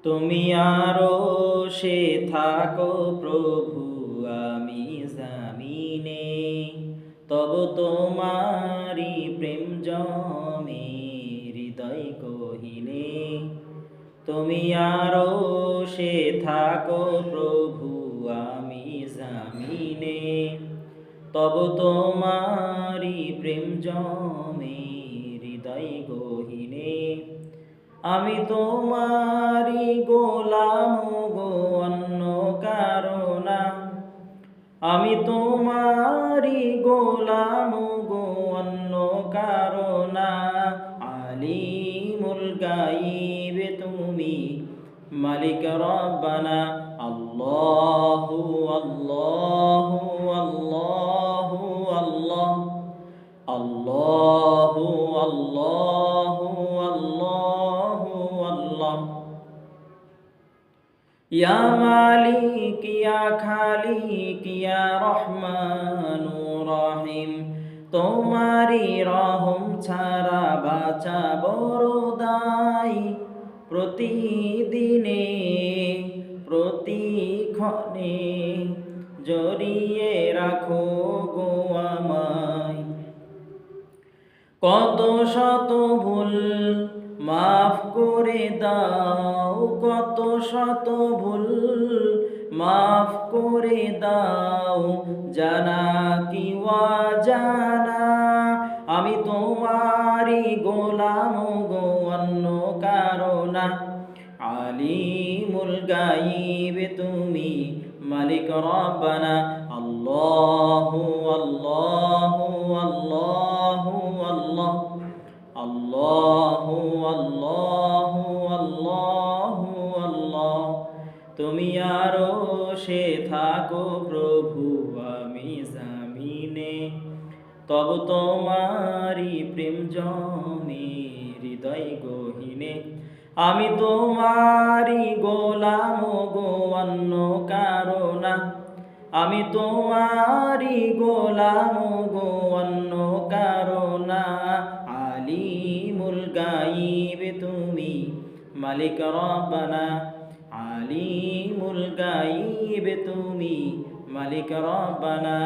তুমি আরশে থাকো প্রভু, আমি জামিনে, তব তোমারি প্রেম জমে হৃদয় গহীনে। তুমি আরশে থাকো প্রভু, আমি জামিনে, তব তোমারি প্রেম জমে হৃদয় গহীনে। আমি তোমারি গোলাম গো, অন্য কারো না। আমি তোমারি গোলাম গো, অন্য কারো না। আলিমুল গায়ব তুমি, মালিক রব্বানা। আল্লাহু আল্লাহু আল্লাহু আল্লাহ, আল্লাহু আল্লাহু আল্লাহু আল্লাহ। ইয়া মালিক ইয়া খালিক ইয়া রহমানুর রহিম, তোমারি রহম ছাড়া বাঁচা বড় দায়। প্রতিদিনে প্রতিক্ষণে জড়িয়ে রাখো গো আমায়। কত শত ভুল মাফ করে দাও, কত শত ভুল মাফ করে দাও, জানা কি অজানা। আমি তোমারি গোলাম গো, অন্য কারো না। আলিমুল গায়ব তুমি, মালিক রব্বানা। আল্লাহু আল্লাহু আল্লাহু আল্লাহ, আল্লাহু আল্লাহু আল্লাহু আল্লাহ। তুমি আরশে থাকো প্রভু, আমি জামিনে, তব তোমারি প্রেম জমে হৃদয় গহীনে। আমি তোমারি গোলাম গো, অন্য কারো না। আমি তোমারি গোলাম গো, অন্য কারো না। আলিমুল গায়ব তুমি, মালিক রব্বানা। আলিমুল গায়ব তুমি, মালিক রব্বানা।